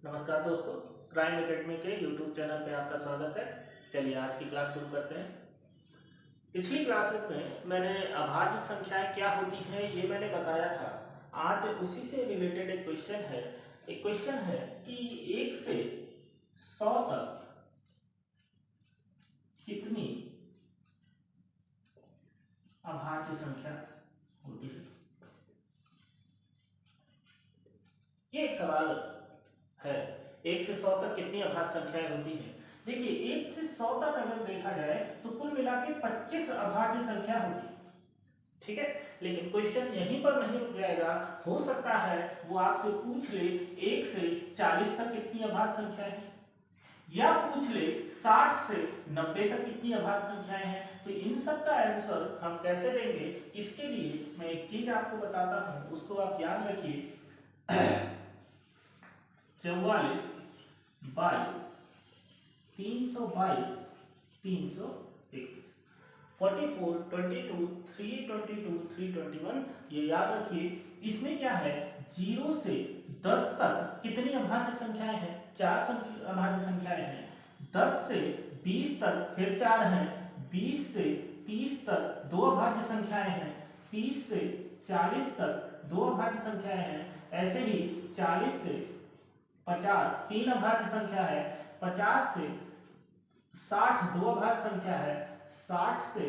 नमस्कार दोस्तों, prime academy के यूट्यूब चैनल पे आपका स्वागत है। चलिए आज की क्लास शुरू करते हैं। पिछली क्लासेस में मैंने अभाज्य संख्याएं क्या होती हैं ये मैंने बताया था। आज उसी से रिलेटेड एक क्वेश्चन है कि 1 से 100 तक कितनी अभाज्य संख्या होती है। ये एक सवाल है, 1 से 100 तक कितनी अभाज्य संख्याएं होती हैं। देखिए 1 से 100 तक अगर देखा जाए तो कुल मिला के 25 अभाज्य संख्या होती है, ठीक है। लेकिन क्वेश्चन यहीं पर नहीं रुक जाएगा, हो सकता है वो आपसे पूछ ले 1 से 40 तक कितनी अभाज्य संख्याएं हैं, या पूछ ले 60 से 90 तक कितनी अभाज्य संख्याएं हैं। तो इन सब का आंसर हम कैसे देंगे, इसके लिए मैं एक चीज आपको बताता हूं, उसको आप याद रखिए। 44, 22, 322, 301, 44, 22, 322, 321, ये याद रखिए। इसमें क्या है, 0 से 10 तक कितनी अभाज्य संख्याएं हैं, 4 अभाज्य संख्याएं हैं। 10 से 20 तक फिर 4 हैं। 20 से 30 तक 2 अभाज्य संख्याएं हैं। 30 से 40 तक 2 अभाज्य संख्याएं हैं। ऐसे ही 40 से 50 3 अभाज्य संख्या है। 50 से 60 2 अभाज्य संख्या है। 60 से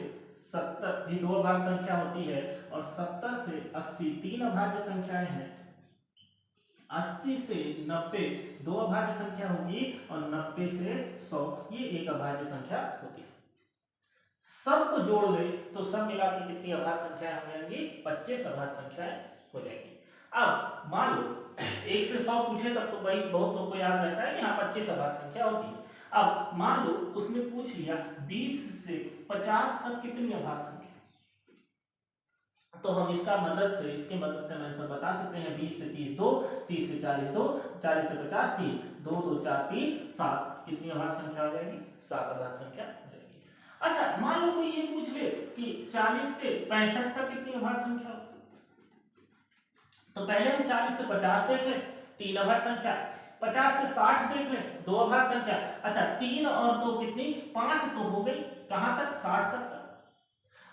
70 भी 2 अभाज्य संख्या होती है। और 70 से 80 3 अभाज्य संख्याएं हैं। 80 से 90 2 अभाज्य संख्या होगी और 90 से 100 ये एक अभाज्य संख्या होती है। सबको जोड़ ले तो सब मिला के कितनी अभाज्य संख्याएं हो जाएंगी, 25 अभाज्य संख्याएं हो जाएंगी। अब मान लो 1 से 100 पूछे तब तो भाई बहुत लोग को याद रहता है कि यहाँ 25 अभाज्य संख्या होती है। अब मान लो उसने पूछ लिया 20 से 50 तक कितनी अभाज्य संख्या, तो हम इसकी मदद से आंसर बता सकते हैं। 20 से 30 2, 30 से 40 2, 40 से 50 3, 2 2 4 3 7, कितनी अभाज्य संख्या हो जाएगी, 7 अभाज्य संख्या हो जाएगी। अच्छा मान लो कोई ये पूछ ले कि 40 से 65 तक कितनी अभाज्य संख्या हो, तो पहले हम 40 से 50 देख लें, 3 अभाज्य संख्या। 50 से 60 देख लें, 2 अभाज्य संख्या। अच्छा 3 और 2 कितनी, 5 तो हो गई, कहां तक, 60 तक।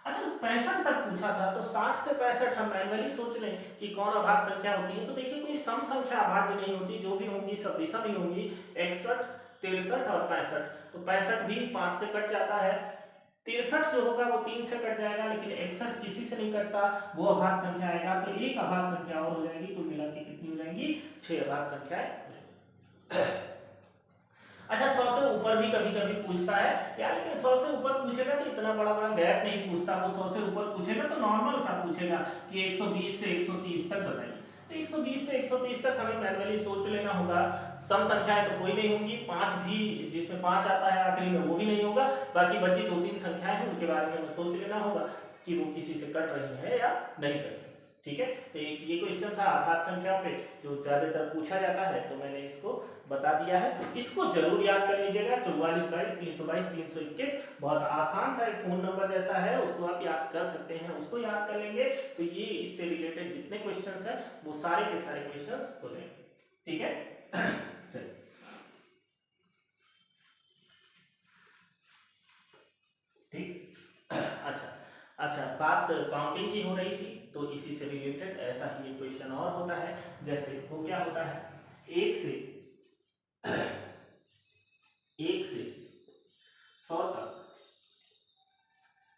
अच्छा तो 65 तक पूछा था, तो 60 से 65 हम मैन्युअली सोच लें कि कौन अभाज्य संख्या होती है। तो देखिए कोई सम संख्या अभाज्य नहीं होती, जो भी होंगी सब विषम ही होंगी। 61, 63 और 65, तो 65 भी 5 से कट जाता है। 63 जो होगा वो 3 से कट जाएगा, लेकिन 61 किसी से नहीं कटता, वो अभाज्य संख्या आएगा। तो एक अभाज्य संख्या और हो जाएगी, कुल मिला के कितनी हो जाएंगी, 6 अभाज्य संख्याएं। अच्छा 100 से ऊपर भी कभी कभी पूछता है यार, लेकिन 100 से ऊपर पूछेगा तो इतना बड़ा बड़ा गैप नहीं पूछता। वो 100 से ऊपर पूछेगा तो नॉर्मल सा पूछेगा कि 120 से 130 तक बताइए। तो 120 से 130 तक हमें मैन्युअली सोच लेना होगा। सम संख्याएं तो कोई नहीं होंगी, 5 भी जिसमें 5 आता है आखिरी में वो भी नहीं होगा। बाकी बची 2-3 संख्याएं हैं, उनके बारे में हमें सोच लेना होगा कि वो किसी से कट रही है या नहीं कट रही, ठीक है। तो एक ये क्वेश्चन था अभाज्य संख्या पे जो ज्यादातर पूछा जाता है, तो मैंने इसको बता दिया है। इसको जरूर याद कर लीजिएगा, 44 22 322 321, बहुत आसान सा एक फोन नंबर जैसा है, उसको आप याद कर सकते हैं। उसको याद कर लेंगे तो ये इससे रिलेटेड जितने क्वेश्चंस हैं वो सारे के सारे क्वेश्चंस हो जाएंगे, ठीक है। चलिए ठीक। अच्छा बात काउंटिंग की हो रही थी, तो इसी से रिलेटेड ऐसा ही एक क्वेश्चन और होता है। जैसे वो क्या होता है, 1 से 100 तक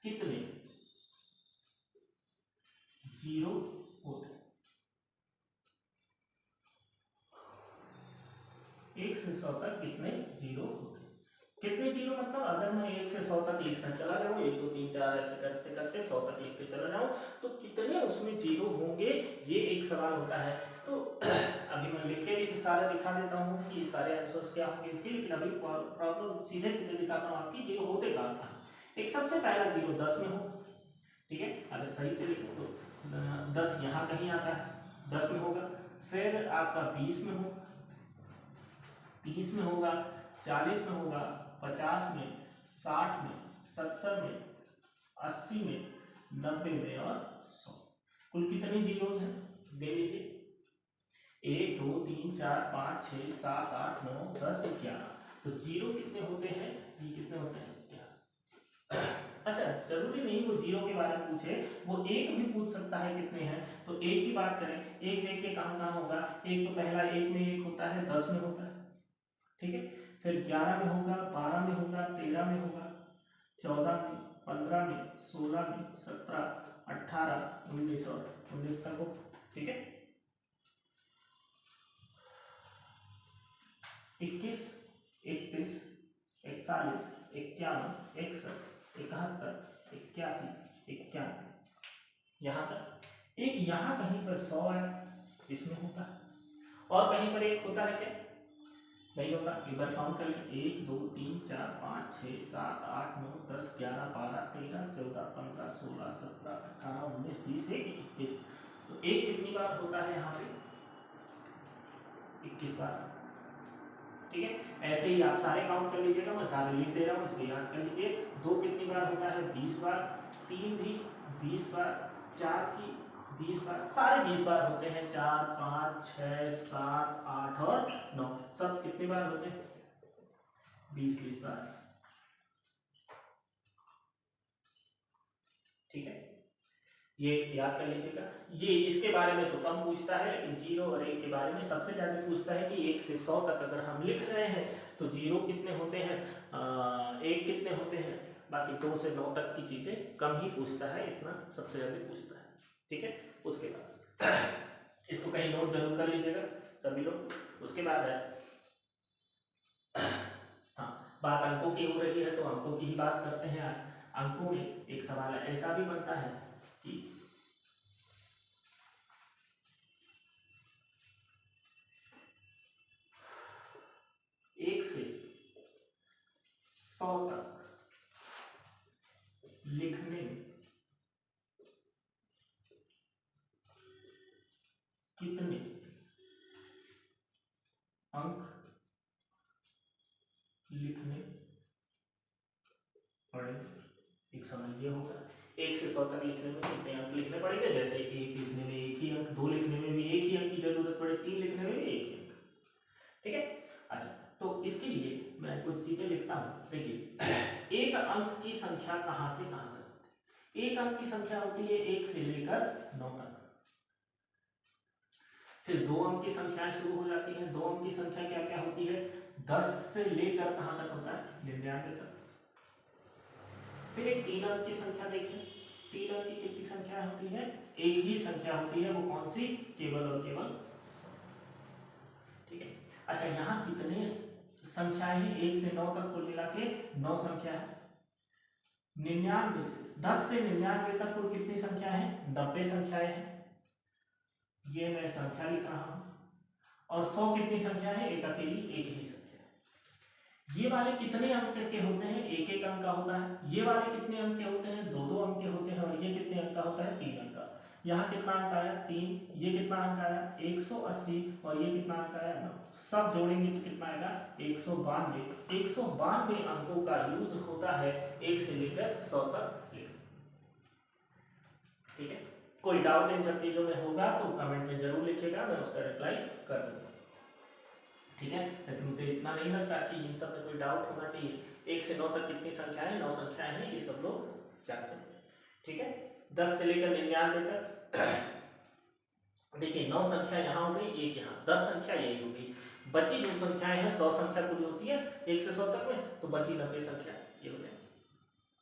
कितने जीरो होते हैं। 1 से 100 तक कितने जीरो होते हैं। कितने जीरो मतलब अगर मैं 1 से 100 तक लिखना चला जाऊं, 1 2 3 4 ऐसे करते करते 100 तक लिखते चला जाऊं, तो कितने उसमें जीरो होंगे, ये एक सवाल होता है। तो अभी मैं लिख के भी तो सारे दिखा देता हूँ कि सारे आंसर्स क्या होंगे इसके, लेकिन अभी प्रॉब्लम सीधे सीधे दिखाता हूँ आपकी, जीरो होते कहाँ कहाँ। एक सबसे पहला जीरो 10 में हो, ठीक है, अगर सही से लिखो तो 10 यहाँ कहीं आता है, 10 में होगा। फिर आपका 20 में हो, 30 में होगा, 40 में होगा, 50 में, 60 में, 70 में, 80 में, 90 में और 100। कुल कितने जीरोस हैं, दे लीजिए। 1 2 3 3 4 5 6 7 8 9 10 11। तो जीरो कितने होते हैं, ये कितने होते हैं, क्या? अच्छा, जरूरी नहीं वो जीरो के बारे में पूछे, वो एक भी पूछ सकता है कितने हैं। तो एक की बात करें, एक देखिए कहाँ कहाँ होगा। एक तो पहला एक में एक होता है, 10 में होता है, ठीक है। फिर 11 में होगा, 12 में होगा, 13 में होगा, 14 में, 15 में, 16 में, 17, 18, 19 और 19 तक हो, ठीक है। 21, 31, 41, 51, 61, 71, 81, 91, यहाँ तक। एक यहाँ कहीं पर 100 है, इसमें होता है, और कहीं पर एक होता है क्या, नहीं होता। एक बार काउंट कर लें, 1 2 3 4 5 6 7 8 9 10 11 12 13 14 15 16 17 18 19 20 21। तो एक कितनी बार होता है यहाँ पे, 21 बार, ठीक है। ऐसे ही आप सारे काउंट कर लीजिएगा, मैं सारे लिख दे रहा हूँ, इसको याद कर लीजिए। 2 कितनी बार होता है, 20 बार। 3 भी 20 बार। 4 की 20 बार, सारे 20 बार होते हैं। 4 5 6 7 8 और 9, सब कितनी बार होते हैं, 20 बार, ठीक है। ये याद कर लीजिएगा। ये इसके बारे में तो कम पूछता है, लेकिन जीरो और एक के बारे में सबसे ज्यादा पूछता है कि 1 से 100 तक अगर हम लिख रहे हैं तो जीरो कितने होते हैं, एक कितने होते हैं, बाकी 2 से 9 तक की चीजें कम ही पूछता है, इतना सबसे ज्यादा पूछता है, ठीक है। उसके बाद इसको कहीं नोट जरूर कर लीजिएगा सभी लोग। उसके बाद है, हाँ, बात अंकों की हो रही है तो अंकों की ही बात करते हैं। अंकों में एक सवाल ऐसा भी बनता है कि 1 से 100 तक लिखने में कितने अंक लिखने पड़ेंगे। एक सवाल ये होगा, 1 से 100 तक लिखने में कितने अंक लिखने पड़ेंगे। जैसे 1 लिखने में 1 ही अंक, 2 लिखने में भी 1 ही अंक की जरूरत पड़े, 3 लिखने में भी 1 ही अंक, ठीक है। अच्छा, तो इसके लिए मैं कुछ चीजें लिखता हूं। देखिए, एक अंक की संख्या कहां से कहां तक होती है। एक अंक की संख्या होती है 1 से लेकर 9 तक। फिर 2 अंक की संख्याएं शुरू हो जाती हैं। 2 अंक की संख्या क्या क्या होती है, 10 से लेकर कहां तक होता है, 99 तक। फिर एक 3 अंक की संख्या देखें। 3 अंक की कितनी संख्या होती है, एक ही संख्या होती है, वो कौन सी, केवल और केवल, ठीक है। अच्छा, यहाँ कितने संख्याएं हैं, 1 से 9 तक कुल मिला के 9 संख्या है। 99 से 10 से 99 तक कुल कितनी संख्या है, 90 संख्याएं हैं। ये मैं संख्या लिख रहा हूं। और 100 कितनी संख्या है, एक अकेली एक ही संख्या है। ये वाले कितने अंक के होते हैं, एक एक अंक का होता है। ये वाले कितने अंक के होते हैं, दो दो अंक के होते हैं। और ये कितने अंक का होता है, 3 अंक का। यहाँ कितना अंक आया, 3। ये कितना अंक आया, 180। और ये कितना अंक आया, 9। सब जोड़ेंगे तो कितना आएगा, 192। 192 अंकों का यूज होता है 1 से लेकर 100 तक लिखने, ठीक है। कोई डाउट इन सब चीजों में होगा तो कमेंट में जरूर लिखिएगा, मैं उसका रिप्लाई कर दूंगा, ठीक है। वैसे मुझे इतना नहीं लगता कि इन सब में कोई डाउट होना चाहिए। 1 से 9 तक कितनी संख्याएं, 9 संख्याएं हैं, ये सब लोग जानते हैं, ठीक है। 10 से लेकर 99 तक देखिए 9 संख्या यहाँ हो गई, एक यहाँ, 10 संख्या यही हो गई। बची जो संख्याएं हैं, 100 संख्या पूरी होती है 1 से 100 तक में, तो बची 90 संख्या ये हो जाएगी,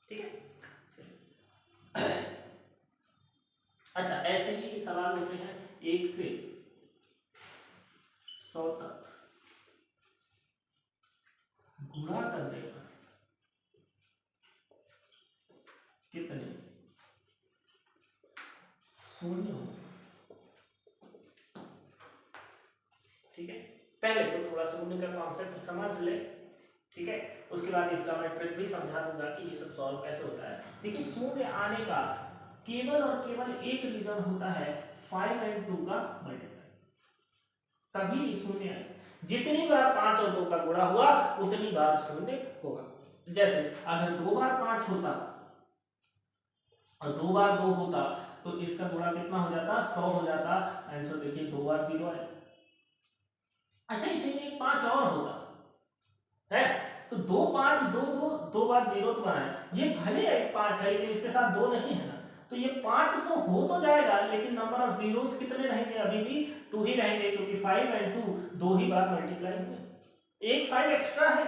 ठीक है। अच्छा, ऐसे ही सवाल होते हैं 1 से 100 तक गुणा कर देगा कितने शून्य हो, ठीक है। पहले तो थोड़ा शून्य का कॉन्सेप्ट समझ ले, ठीक है। उसके बाद इसका मैं ट्रिक भी समझा दूंगा कि ये सब सॉल्व कैसे होता है। देखिए, शून्य आने का केवल और केवल एक रीजन होता है 5 and 2 का मल्टीप्लाई, तभी शून्य आएगा। जितनी बार 5 और 2 का गुणा हुआ उतनी बार शून्य होगा। जैसे अगर 2 बार 5 होता और 2 बार 2 होता तो इसका गुणा कितना हो जाता, 100 हो जाता। आंसर देखिए 2 बार 0 है, अच्छा इसीलिए 5 और होता है, तो 2 5 2 2 2 बार 0 तो बनाए, ये भले एक 5 है लेकिन इसके साथ 2 नहीं है ना, तो ये 500 हो तो जाएगा लेकिन नंबर ऑफ जीरोस कितने रहेंगे, अभी भी 2 ही रहेंगे, क्योंकि 5 और 2 दो ही बार मल्टीप्लाई हुए, एक 5 एक्स्ट्रा है,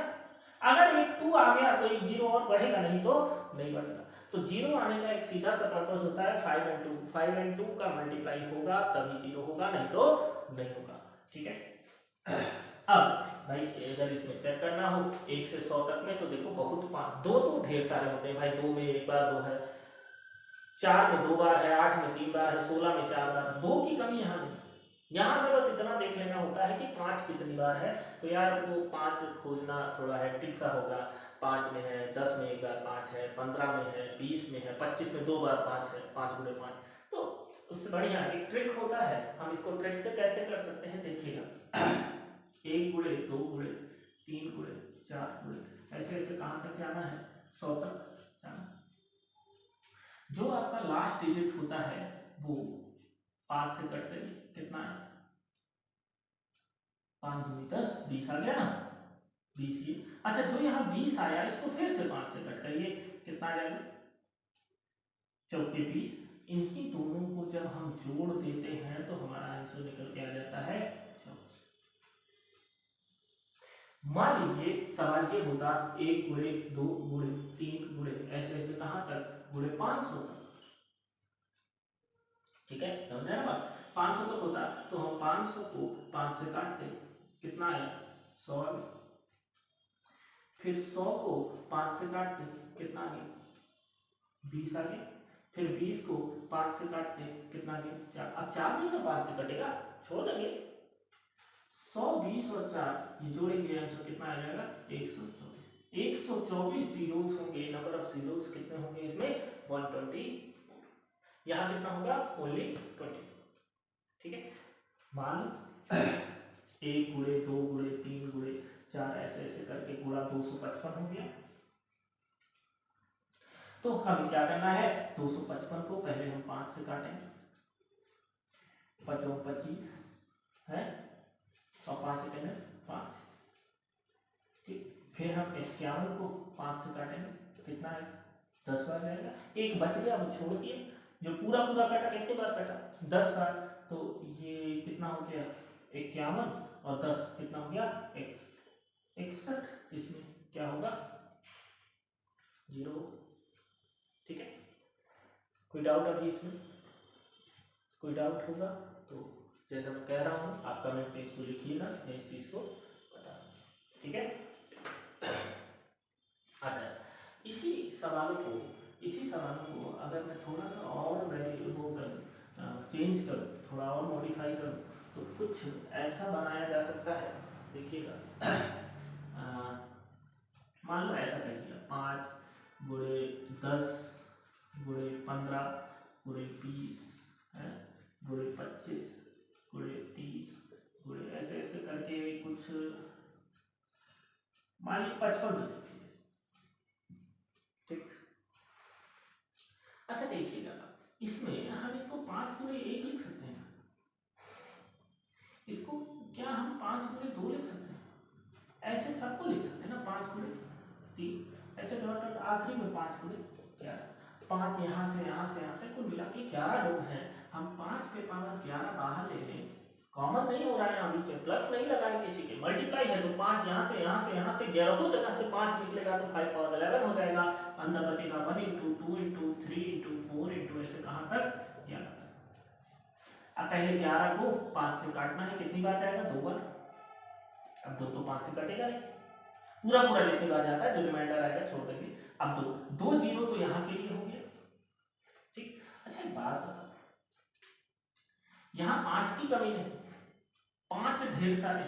अगर एक 2 आ गया तो एक 0 और बढ़ेगा, नहीं तो नहीं बढ़ेगा। तो 0 आने का एक सीधा सा पर्पस होता है 5 और 2, 5 और 2 का मल्टीप्लाई होगा तभी 0 होगा, नहीं तो नहीं होगा। ठीक है, अब भाई अगर इसमें चेक करना हो 1 से 100 तक में, तो देखो बहुत दो तो ढेर सारे होते हैं भाई, 2 में एक बार 2 है, 4 में 2 बार है, 8 में 3 बार है, 16 में 4 बार है, 2 की कमी यहाँ नहीं, यहाँ पे बस इतना देख लेना होता है कि 5 कितनी बार है, तो यार वो 5 खोजना थोड़ा हेक्टिक सा होगा, 5 में है, 10 में एक बार 5 है, 15 में है, 20 में है, 25 में 2 बार 5 है, 5 गुणे 5, तो उससे बढ़िया एक ट्रिक होता है, हम इसको ट्रिक से कैसे कर सकते हैं देखिएगा, 1 गुणे 2 गुणे 3 गुणे 4 गुणे ऐसे ऐसे कहाँ तक जाना है, 100 तक जाना, जो आपका लास्ट डिजिट होता है वो 5 से कट करिए, कितना है 5 दूनी 10, 20 आ गया ना, 20 ये, अच्छा जो यहाँ 20 आया इसको फिर से 5 से कट करिए, कितना आ जाएगा, चौके 20, इन्हीं दोनों को जब हम जोड़ देते हैं तो हमारा आंसर निकल के आ जाता है 24। मान लीजिए सवाल ये होता 1 गुणे 2 गुणे 3 गुणे ऐसे ऐसे कहां तक, गुणे 500 तक, ठीक है समझे ना बात, 500 तक होता तो हम 500 को 5 से काटते, कितना आया 100 आ गया, फिर 100 को 5 से काटते, कितना आ गया 20 आ गया, फिर 20 को 5 से काटते, कितना आ गया 4, अब 4 नहीं ना 5 से कटेगा, छोड़ देंगे, 100 20 और 4 ये जोड़ेंगे आंसर कितना आ जाएगा 124, 124 जीरोस होंगे, नंबर ऑफ जीरोस कितने होंगे इसमें 120, यहाँ कितना होगा ओनली 20। ठीक है, मान 1 गुणे 2 गुणे 3 गुणे 4 ऐसे ऐसे करके पूरा 255 हो गया, तो हमें क्या करना है 255 को पहले हम 5 से काटेंगे, 5 25 है और 5 कटेंगे 5, ठीक, फिर हम 51 को 5 से काटेंगे, कितना है 10 बार जाएगा, एक बच गया वो छोड़ दिए, जो पूरा पूरा कटा कितने बार कटा 10 बार, तो ये कितना हो गया 51 और 10 कितना हो गया 61, इसमें क्या होगा 0। ठीक है, कोई डाउट अभी इसमें, कोई डाउट होगा तो जैसा मैं कह रहा हूँ आप कमेंट में इसको लिखिएगा, मैं इस चीज को बता, ठीक है। अच्छा इसी सवालों को अगर मैं थोड़ा सा और वो करूँ, चेंज करूँ, थोड़ा और मॉडिफाई करूँ, तो कुछ ऐसा बनाया जा सकता है, देखिएगा मान लो ऐसा कह दिया 5 गुणे 10 गुणे 15 गुणे 20 है गुणे 25 गुणे 30 गुणे ऐसे ऐसे करके कुछ मान लीजिए 55, ठीक। अच्छा देखिएगा इसमें हम इसको 5 गुणे 1 लिख सकते हैं, इसको क्या हम 5 गुणे 2 लिख सकते हैं, ऐसे सबको लिख सकते हैं ना, 5 गुणे 3 ऐसे डॉट आखिरी में 5 गुणे 11, 5 यहाँ से कुल मिला के 11 लोग हैं, हम 5 पे पावर 11 बाहर ले लें, कॉमन नहीं हो रहा है, यहाँ बीच प्लस नहीं लगा है किसी के, मल्टीप्लाई है तो 5 यहाँ से 11 जगह से 5 निकलेगा तो 5 पावर 11 हो जाएगा, अंदर बचेगा 1 इंटू 2 इंटू 3 इंटू 4 इंटू ऐसे कहाँ तक 11 तक। अब पहले 11 को 5 से काटना है, कितनी बार जाएगा 2 बार, अब 2 तो 5 से कटेगा नहीं, पूरा पूरा जितनी बार जाता है जो रिमाइंडर आएगा छोड़ देंगे, अब 2 जीरो तो यहाँ के लिए हो गया, ठीक। अच्छा एक बात बताओ, यहाँ 5 की कमी नहीं, 5 ढेर सारे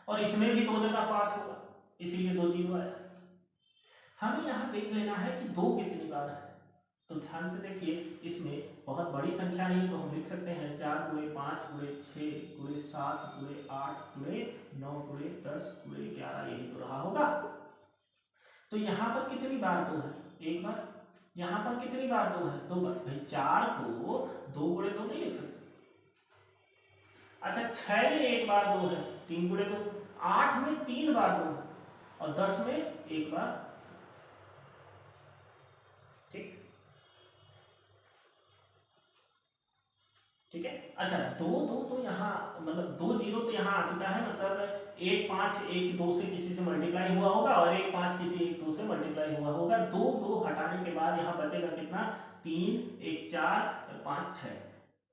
और इसमें भी 2 जगह 5 होगा, इसीलिए 2 जीरो आया, हमें यहाँ देख लेना है कि 2 कितनी बार है, तो ध्यान से देखिए इसमें बहुत बड़ी संख्या नहीं तो हम लिख सकते हैं 4 गुणे 5 गुणे 6 गुणे 7 गुणे 8 गुणे 9 गुणे 10 गुणे 11, यही तो रहा होगा, तो यहाँ पर कितनी बार 2 है, एक बार, यहाँ पर कितनी बार 2 है, 2 बार, भाई 4 को 2 गुणे 2 नहीं लिख सकते, अच्छा 6 में एक बार 2 है, 3 गुणे 2, 8 में 3 बार 2 है और 10 में एक बार। ठीक ठीक है। अच्छा 2 2 तो यहाँ मतलब 2 0 तो यहाँ आ चुका है, मतलब 1 5 1 2 से किसी से मल्टीप्लाई हुआ होगा और 1 5 किसी 1 2 से मल्टीप्लाई हुआ होगा। 2 2 हटाने के बाद यहाँ बचेगा कितना, 3 1 4 5 6,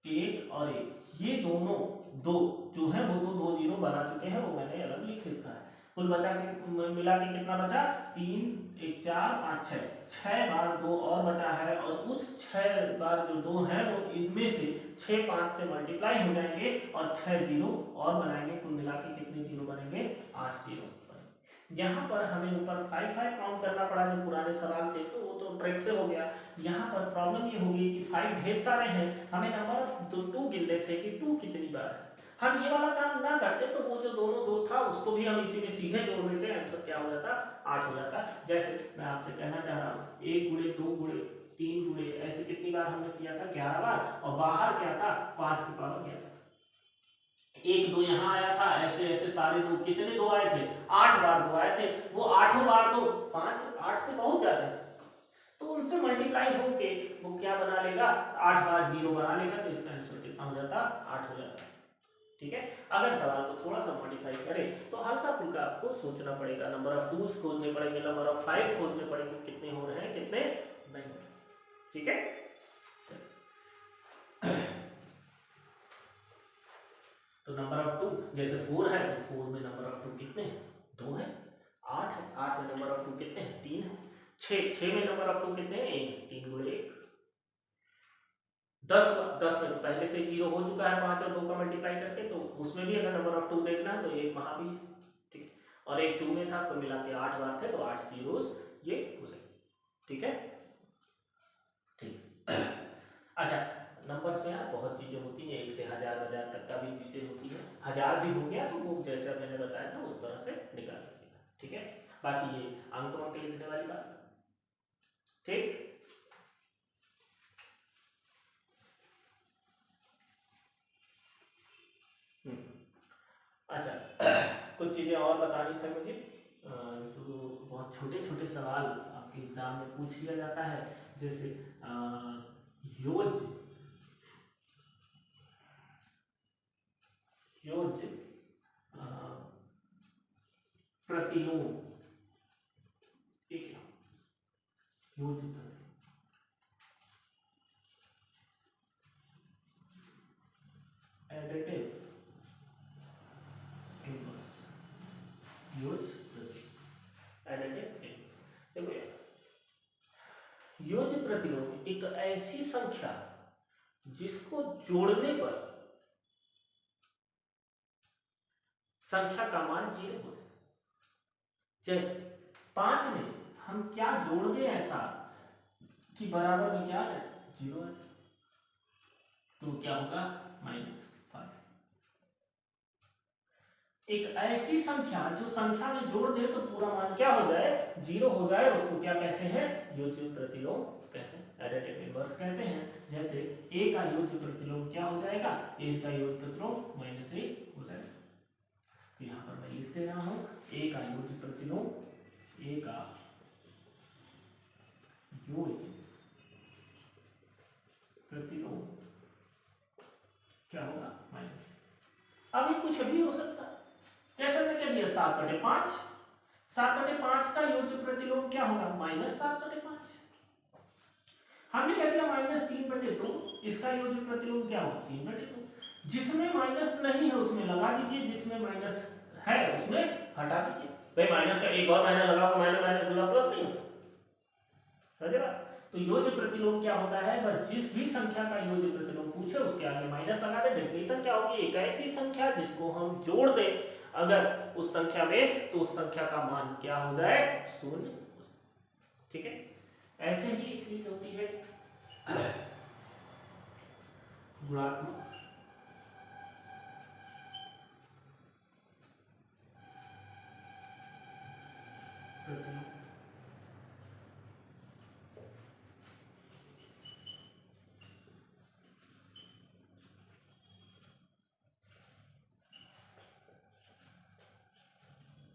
1 और 1, ये दोनों दो जो है वो तो 2 जीरो बना चुके हैं, वो मैंने अलग लिख रखा है। कुल बचा के मिला के कितना बचा, 3 1 4 5 6, 6 बार 2 और बचा है और उस 6 बार जो 2 है वो इनमें से 6 5 से मल्टीप्लाई हो जाएंगे और 6 जीरो और बनाएंगे। कुल मिला के कितने जीरो बनेंगे, 8 जीरो बनेंगे। यहाँ पर हमें ऊपर 5 5 काउंट करना पड़ा जो पुराने सवाल थे, तो वो तो ट्रिक से हो गया। यहाँ पर प्रॉब्लम ये होगी कि 5 ढेर सारे हैं, हमें नंबर ऑफ 2 गिनने थे कि 2 कितनी बार है। हम ये वाला काम ना करते तो वो जो दोनों 2 था उसको भी हम इसी में सीधे जोड़ देते, आंसर क्या हो जाता, 8 हो जाता। जैसे मैं आपसे कहना चाह रहा हूँ 1 गुणे 2 गुणे 3 गुणे ऐसे कितनी बार हमने किया था, 11 बार, और बाहर क्या था 5 की पावर 11। 1 2 यहाँ आया था, ऐसे ऐसे सारे 2 कितने 2 आए थे, 8 बार 2 आए थे, वो 8 बार 2 5 8 से बहुत ज्यादा है, तो उनसे मल्टीप्लाई होके वो क्या बना लेगा, 8 बार 0 बना लेगा, तो इसका आंसर कितना हो जाता, 8 हो जाता। ठीक है। अगर सवाल को थोड़ा सा मॉडिफाई करें तो हल्का फुल्का आपको सोचना पड़ेगा, नंबर ऑफ 2 खोजने पड़ेंगे, नंबर ऑफ 5 खोजने पड़ेंगे, कितने हो रहे हैं कितने नहीं हो रहे। ठीक है। तो नंबर ऑफ 2 जैसे 4 है तो 4 में नंबर ऑफ 2 कितने हैं, 2 है। 8 है, 8 में नंबर ऑफ 2 कितने हैं, 3 है। 6 में नंबर ऑफ 2 कितने हैं, 1, 3 गुणे 1। 10 में तो पहले से 0 हो चुका है 5 और 2 का मल्टीप्लाई करके, तो उसमें भी अगर नंबर ऑफ 2 देखना है तो 1 वहां भी है। ठीक है। और एक 2 में था, कुल मिला के 8 बार थे, तो 8 जीरोस ये हो जाएंगे। ठीक है। ठीक। अच्छा नंबर्स में यार बहुत चीजें होती हैं, 1 से 1000 तक का भी चीजें होती है। 1000 भी हो गया तो वो जैसे मैंने बताया था उस तरह से निकाल लीजिएगा। ठीक है। बाकी ये अंक लिखने वाली बात। ठीक। अच्छा कुछ चीजें और बतानी थे मुझे, जो बहुत छोटे छोटे सवाल आपके एग्जाम में पूछ लिया जाता है, जैसे योज योज प्रतिलोम, ठीक है, योज प्रतिलोम, एडिटिव इनवर्स, योज प्रतिलोम, एडिटिव इनवर्स। देखो यार योज प्रतिलोम एक ऐसी संख्या जिसको जोड़ने पर संख्या का मान 0 हो जाए। जैसे 5 में हम क्या जोड़ दें ऐसा कि बराबर में क्या आ जाए, 0 आ जाए, तो क्या होगा -5। एक ऐसी संख्या जो संख्या में जोड़ दे तो पूरा मान क्या हो जाए, 0 हो जाए, उसको क्या कहते हैं, योज्य प्रतिलोम कहते हैं, एडिटिव इनवर्स कहते हैं। जैसे a का योज्य प्रतिलोम क्या हो जाएगा, a का योज्य प्रतिलोम -1 हो जाएगा। तो यहां पर मैं लिख दे रहा हूं a का योज्य प्रतिलोम, a का योज्य प्रतिलोम क्या होगा, -। अब ये कुछ भी हो सकता है, जैसे मैं कह दिया 7/5, 7/5 का योज्य प्रतिलोम क्या होगा, -7/5। हमने कह दिया -3/2, इसका योज्य प्रतिलोम क्या होगा, 3/2। जिसमें माइनस नहीं है उसमें लगा दीजिए, जिसमें माइनस है उसमें हटा दीजिए। भाई माइनस का एक और माइनस लगा हुआ, माइनस माइनस जुड़ा प्लस नहीं होता, समझे बात। तो योज्य प्रतिलोम क्या होता है, बस जिस भी संख्या का योज्य प्रतिलोम पूछे उसके आगे माइनस लगा दे। डेफिनेशन क्या होगी, एक ऐसी संख्या जिसको हम जोड़ दें अगर उस संख्या में, तो उस संख्या का मान क्या हो जाए, 0। ठीक है। ऐसे ही एक चीज होती है गुणात्मक प्रतिलोम।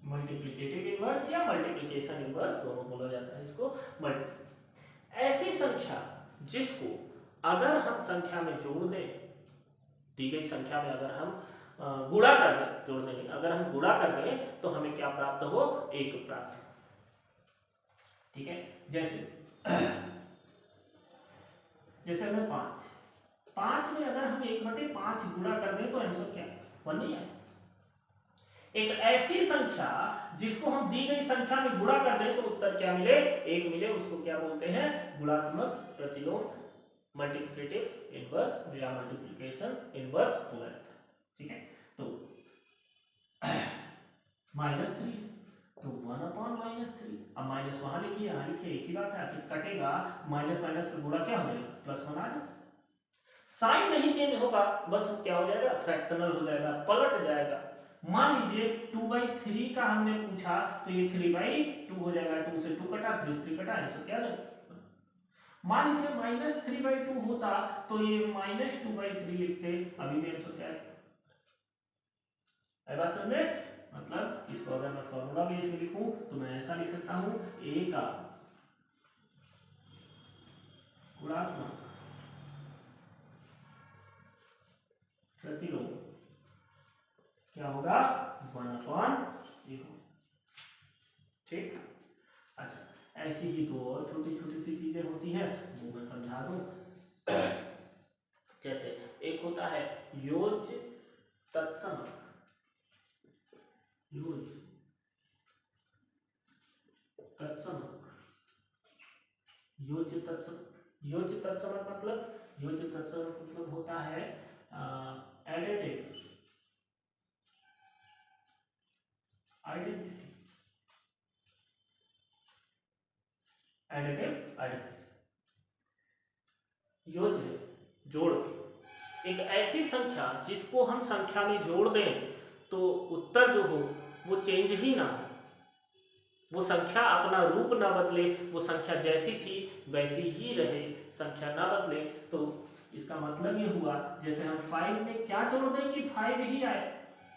मल्टीप्लिकेटिव इनवर्स या मल्टीप्लिकेशन इनवर्स दोनों बोला जाता है इसको। ऐसी संख्या जिसको अगर हम संख्या में जोड़ दें, दी गई संख्या में अगर हम गुणा कर दें, जोड़ देंगे, अगर हम गुणा कर दें तो हमें क्या प्राप्त हो, 1 प्राप्त हो। ठीक है, जैसे हमें 5 में अगर हम 1/5 गुणा कर दें तो आंसर क्या है, 1 नहीं है। एक ऐसी संख्या जिसको हम दी गई संख्या में गुणा कर दें तो उत्तर क्या मिले, 1 मिले, उसको क्या बोलते हैं, गुणात्मक प्रतिलोम, मल्टीप्लिकेटिव इनवर्स या मल्टीप्लिकेशन इनवर्स बोला जाता है। ठीक है, तो -3 तो 1/-3, अब माइनस वहां लिखिए, यहाँ लिखिए, एक ही बात है, आखिर कटेगा, माइनस माइनस का गुणा क्या हो जाएगा, +1 आ जाएगा। साइन नहीं चेंज होगा, बस क्या हो जाएगा, फ्रैक्शनल हो जाएगा, पलट जाएगा। मान लीजिए 2/3 का हमने पूछा तो ये 3/2 हो जाएगा, 2 से 2 कटा, 3 से 3 कटा, आंसर क्या है। मान लीजिए -3/2 होता तो ये -2/3 लिखते, अभी भी आंसर क्या है बात समझे। मतलब इसको अगर मैं फॉर्मूला बेस में लिखूं तो मैं ऐसा लिख सकता हूं, a का गुणात्मक प्रतिलोम क्या होगा, 1/a। ठीक, अच्छा, ऐसी ही दो और छोटी छोटी सी चीजें होती हैं, वो मैं समझा दूं। जैसे एक होता है योज्य तत्समक, योज्य तत्समक, योज्य तत्समक मतलब होता है एडिटिव आइडेंटिटी, योज्य जोड़ के एक ऐसी संख्या जिसको हम संख्या में जोड़ दें तो उत्तर जो हो वो चेंज ही ना हो, वो संख्या अपना रूप ना बदले, वो संख्या जैसी थी वैसी ही रहे, संख्या ना बदले। तो इसका मतलब ये हुआ, जैसे हम 5 में क्या जोड़ दें कि 5 ही आए,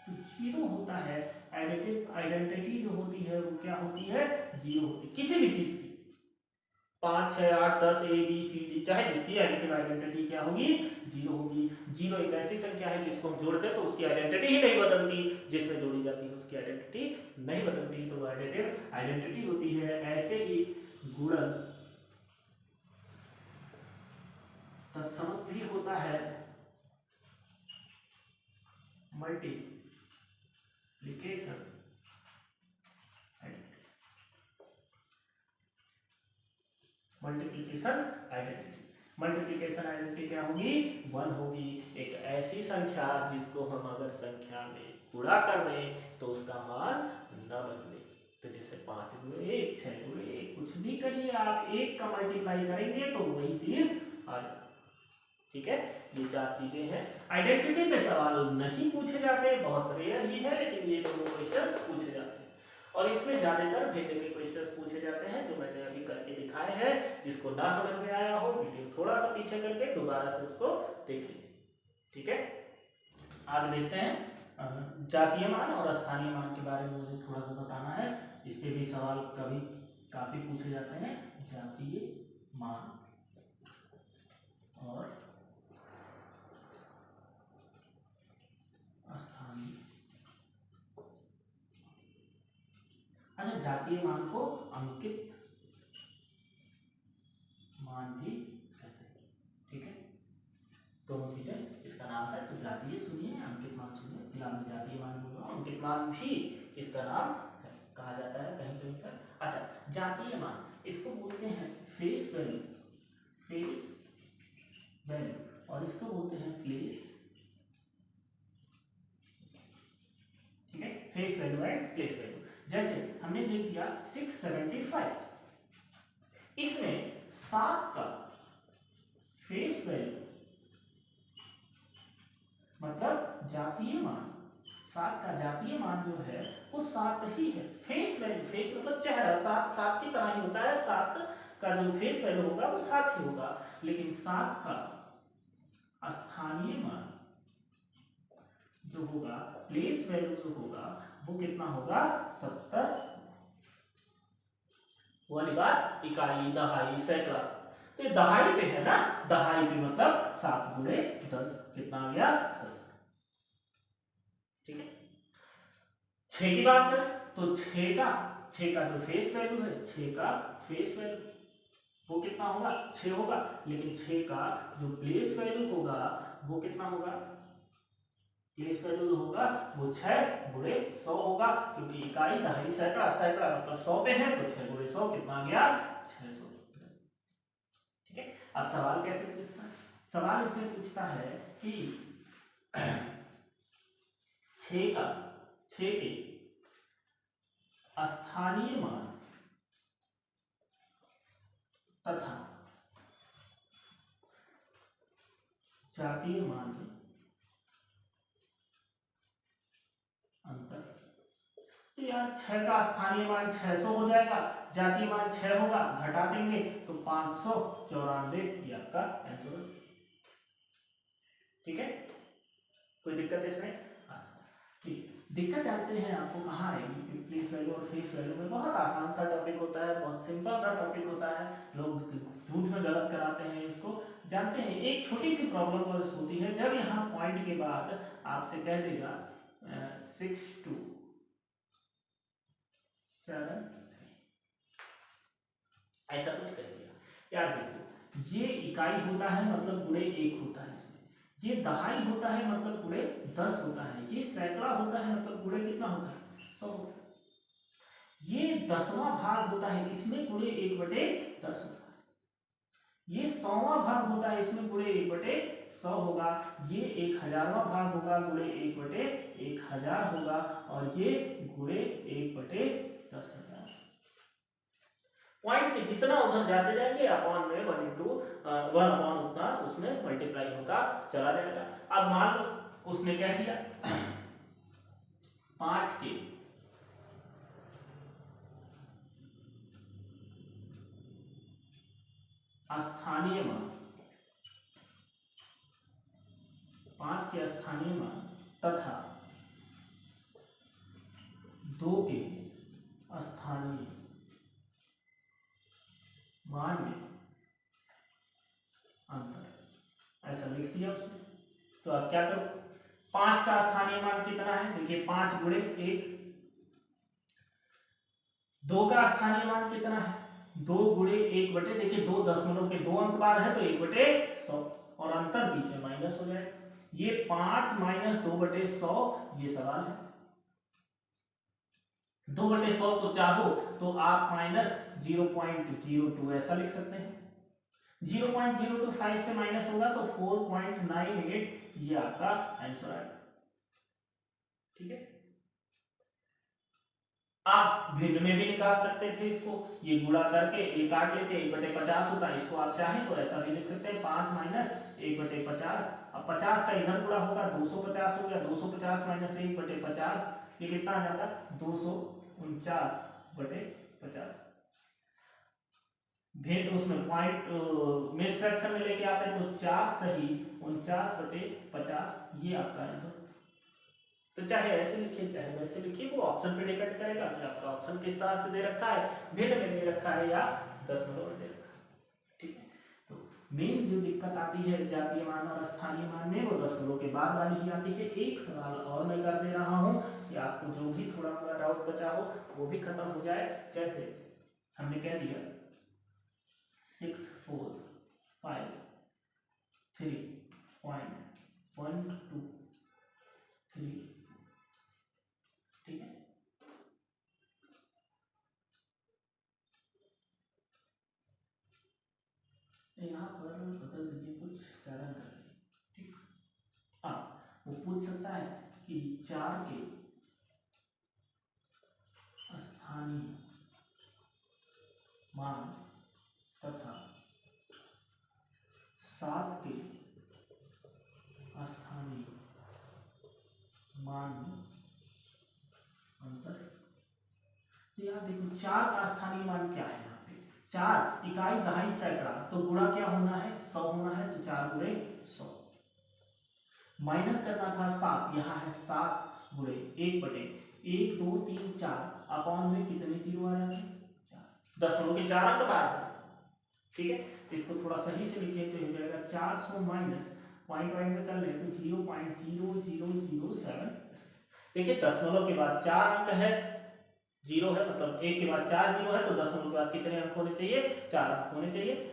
तो 0 होता है। एडिटिव आइडेंटिटी जो होती है वो क्या होती है, 0 होती है किसी भी चीज की। 5, 6, 8, 10 A B C D चाहे जिसकी एडिटिव आइडेंटिटी क्या होगी, 0 होगी। 0 एक ऐसी संख्या है जिसको हम जोड़ते हैं तो उसकी आइडेंटिटी ही नहीं बदलती, जिसमें जोड़ी जाती है उसकी आइडेंटिटी नहीं बदलती, तो एडिटिव आइडेंटिटी होती है। ऐसे ही गुणन तत्समक भी होता है, मल्टीप्लिकेशन मल्टीप्लिकेशन आइडेंटिटी क्या होगी, 1 होगी। एक ऐसी संख्या जिसको हम अगर संख्या में गुणा कर दें तो उसका मान न बदले, तो जैसे 5 गुणे 1, 6 गुणे 1, कुछ भी करिए आप, 1 का मल्टीप्लाई करेंगे तो वही चीज आ जाएगी। ठीक है, ये 4 चीजें हैं। आइडेंटिटी पे सवाल नहीं पूछे जाते, बहुत रेयर ही है, लेकिन ये दोनों क्वेश्चंस पूछे जाते हैं और इसमें ज्यादातर भिन्न के क्वेश्चंस पूछे जाते हैं जो मैंने अभी करके दिखाए हैं। जिसको ना समझ में आया हो, वीडियो थोड़ा सा पीछे करके दोबारा से उसको देख लीजिए। ठीक है, आगे देखते हैं। जातीय मान और स्थानीय मान के बारे में मुझे थोड़ा सा बताना है, इस पे भी सवाल कभी काफी पूछे जाते हैं। जातीय मान और स्थानीय, अच्छा, जातीय मान को अंकित मान भी कहते हैं। ठीक है, दोनों चीजें इसका नाम है, तो जातीय सुनिए, अंकित मान सुनिए। फिलहाल मैं जातीय मान बोल रहा हूँ, अंकित मान भी इसका नाम कहा जाता है कहीं कहीं पर। अच्छा, जातीय मान इसको बोलते हैं फेस वैल्यू, और इसको बोलते हैं प्लेस। ठीक है, face value and place value. जैसे हमने लिख दिया 675, इसमें 7 का फेस वैल्यू मतलब जातीय मान, 7 का जातीय मान जो है वो 7 ही है। फेस वैल्यू, फेस मतलब चेहरा, 7 की तरह ही होता है, 7 का जो फेस वैल्यू होगा वो 7 ही होगा। लेकिन 7 का स्थानीय मान जो होगा प्लेस वैल्यू जो होगा वो कितना होगा 70 वाली बात, इकाई दहाई सैकड़ा। तो ये दहाई पे है ना, दहाई पे मतलब 7 गुणे 10 कितना आ गया 70। ठीक है, 6 की बात करें तो 6 का जो फेस वैल्यू है, 6 का फेस वैल्यू वो कितना होगा 6 होगा, लेकिन 6 का जो प्लेस वैल्यू होगा वो कितना होगा, प्लेस वैल्यू जो होगा वो 6 गुणे 100 होगा, क्योंकि इकाई दहाई सैकड़ा, सैकड़ा मतलब 100 पे है तो 6 गुणे 100 कितना आ गया 600। ठीक है, अब सवाल कैसे पूछता है, सवाल इसमें पूछता है कि 6 के स्थानीय मान तथा जातीय मान में अंतर। तो यार 6 का स्थानीय मान 600 हो जाएगा, जातीय मान 6 होगा, घटा देंगे तो 594 ये आपका आंसर। ठीक है, कोई दिक्कत है इसमें? ठीक, दिक्कत जानते हैं आपको कहाँ आएगी, प्लेस वैल्यू और फेस वैल्यू में बहुत आसान सा टॉपिक होता है, बहुत सिंपल सा टॉपिक होता है, लोग झूठ में गलत कराते हैं इसको। जानते हैं एक छोटी सी प्रॉब्लम वर्स होती है, जब यहाँ पॉइंट के बाद आपसे कह देगा 6 2 7 ऐसा कुछ कह दिया। यार देखो, ये इकाई होता है मतलब गुणे 1 होता है, ये दहाई होता है मतलब गुणे 10 होता है, ये सैकड़ा होता है मतलब गुणे कितना होता है 100 होता है, ये 10वां भाग होता है इसमें गुणे 1/10 होता है, ये 100वां भाग होता है इसमें गुणे 1/100 होगा, ये 1000वां भाग होगा गुणे 1/1000 होगा, और ये गुणे 1/10,000। पॉइंट के जितना उधर जाते जाएंगे अपॉन में 1 into 1 अपॉन उतना उसमें मल्टीप्लाई होता चला जाएगा। अब मान लो उसने कह दिया 5 के स्थानीय मान, 5 के स्थानीय मान तथा 2 के स्थानीय मान में अंतर, ऐसा लिख दिया उसने। तो अब क्या करो, 5 का स्थानीय मान कितना है, देखिए 5 गुणे 1, 2 का स्थानीय मान कितना है 2 गुणे 1 बटे, देखिए 2 दशमलव के 2 अंक बाद है तो 1/100, और अंतर बीच में माइनस हो जाएगा, ये 5 माइनस 2/100 ये सवाल है। 2/100 को चाहो तो आप माइनस 0.02 ऐसा लिख सकते हैं, 0.025 से माइनस होगा तो 4.98 ये आपका आंसर आएगा। ठीक है, आप भिन्न में भी निकाल सकते थे इसको, ये गुणा करके ये काट लेते 1/50 होता है, इसको आप चाहें तो ऐसा भी लिख सकते हैं 5 माइनस 1/50, अब 50 का इधर गुणा होगा 250 हो गया, 250 माइनस 1/50 ये कितना आ जाता 249/50। भेद उसमें पॉइंट मिस फ्रैक्शन में लेके आते हैं तो 4 सही 49/50 ये आपका आंसर। तो चाहे ऐसे लिखिए चाहे वैसे लिखिए, वो ऑप्शन पे डिपेंड करेगा कि आपका ऑप्शन किस तरह से दे रखा है, भेद में दे रखा है या दशमलव दे रखा है। ठीक है, तो मेन जो दिक्कत आती है जातीय मान और स्थानीय मान में वो दशमलव के बाद वाली ही आती है। एक सवाल और मैं कर दे रहा हूँ कि आपको जो भी थोड़ा मोड़ा डाउट बचा हो वो भी खत्म हो जाए। जैसे हमने कह दिया 6 4 5 3.123, ठीक है, यहाँ पर बदल दीजिए कुछ 7 कर, ठीक। अब वो पूछ सकता है कि 4 के स्थानीय मान तथा 7 के स्थानीय मान में अंतर। तो यहाँ देखो 4 का स्थानीय मान क्या है, यहाँ पे 4 इकाई दहाई सैकड़ा, तो गुणा क्या होना है 100 होना है, तो 4 गुणे 100। माइनस करना था 7, यहाँ है 7 गुणे 1/1, 2, 3, 4 अपॉन में कितने जीरो आ जाते हैं 4, दशमलव के 4 अंक बाहर है। ठीक है, इसको थोड़ा सही से लिखे तो हो जाएगा 400 माइनस पॉइंट में कर ले तो 0.0007। देखिए दशमलव के बाद 4 अंक है, जीरो है, मतलब 1 के बाद 4 जीरो है, तो दशमलव के बाद कितने अंक होने चाहिए 4 अंक होने चाहिए।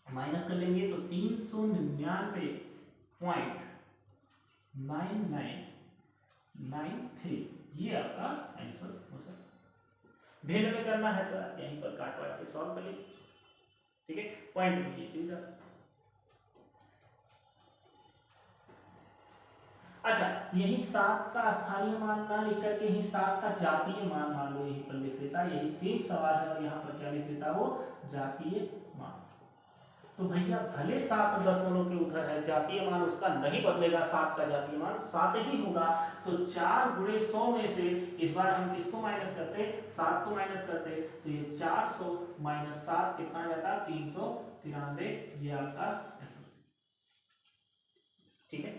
माइनस कर लेंगे तो 399.9993 ये आपका आंसर हो सकता। भिन्न में करना है तो यहीं पर काट वाट के सॉल्व कर लीजिए। ठीक है, पॉइंट में ये चीज आता है। अच्छा, यही 7 का स्थानीय मान ना लिख करके ही 7 का जातीय मान मान लो यहीं पर लिख देता, यही सेम सवाल है और यहाँ पर क्या लिख देता वो जातीय मान। तो भैया भले 7 दशमलव के उधर है, जातीय मान उसका नहीं बदलेगा, 7 का जातीय मान 7 ही होगा। तो 4 गुणे 100 में से इस बार हम किसको माइनस करते 7 को माइनस करते, तो ये 400 माइनस 7 कितना जाता 393, ये आपका आंसर। ठीक है,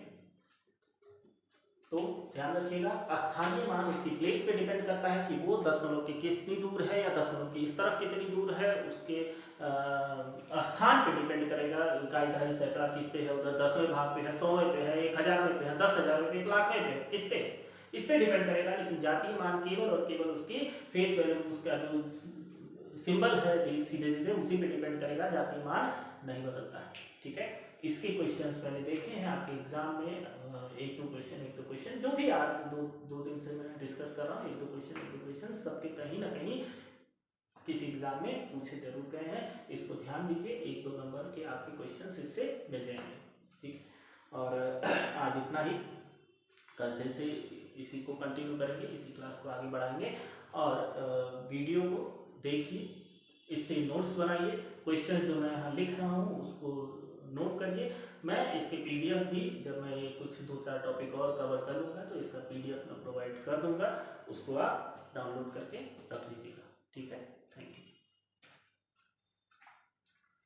तो ध्यान रखिएगा स्थानीय मान उसकी प्लेस पे डिपेंड करता है कि वो दशमलव के कितनी दूर है या दशमलव की इस तरफ कितनी दूर है, उसके स्थान पे डिपेंड करेगा। इकाई दहाई सैकड़ा किस पे है, उधर 10वें भाग पे है, 100वें पे है, 1000वें पे है, 10,000वें पे, 1,00,000वें पे, किस पे इस पे डिपेंड करेगा। लेकिन जातीय मान केवल और केवल उसकी फेस वैल्यू, उसका जो सिंबल है सीधे सीधे उसी पे डिपेंड करेगा, जातीय मान नहीं बदलता है। ठीक है, इसके क्वेश्चंस मैंने देखे हैं आपके एग्जाम में, एक दो क्वेश्चन जो भी आज दो दिन से मैं डिस्कस कर रहा हूँ, एक दो क्वेश्चन सबके कहीं ना कहीं किसी एग्जाम में पूछे जरूर गए हैं। इसको ध्यान दीजिए, 1-2 नंबर के आपके क्वेश्चंस इससे मिल जाएंगे। ठीक, और आज इतना ही, कल फिर से इसी को कंटिन्यू करेंगे, इसी क्लास को आगे बढ़ाएंगे। और वीडियो को देखिए, इससे नोट्स बनाइए, क्वेश्चन जो मैं यहाँ लिख रहा हूँ उसको नोट करिए। मैं इसके पीडीएफ भी जब मैं ये कुछ 2-4 टॉपिक और कवर कर लूँगा तो इसका पीडीएफ मैं प्रोवाइड कर दूँगा, उसको आप डाउनलोड करके रख लीजिएगा। ठीक है, थैंक यू।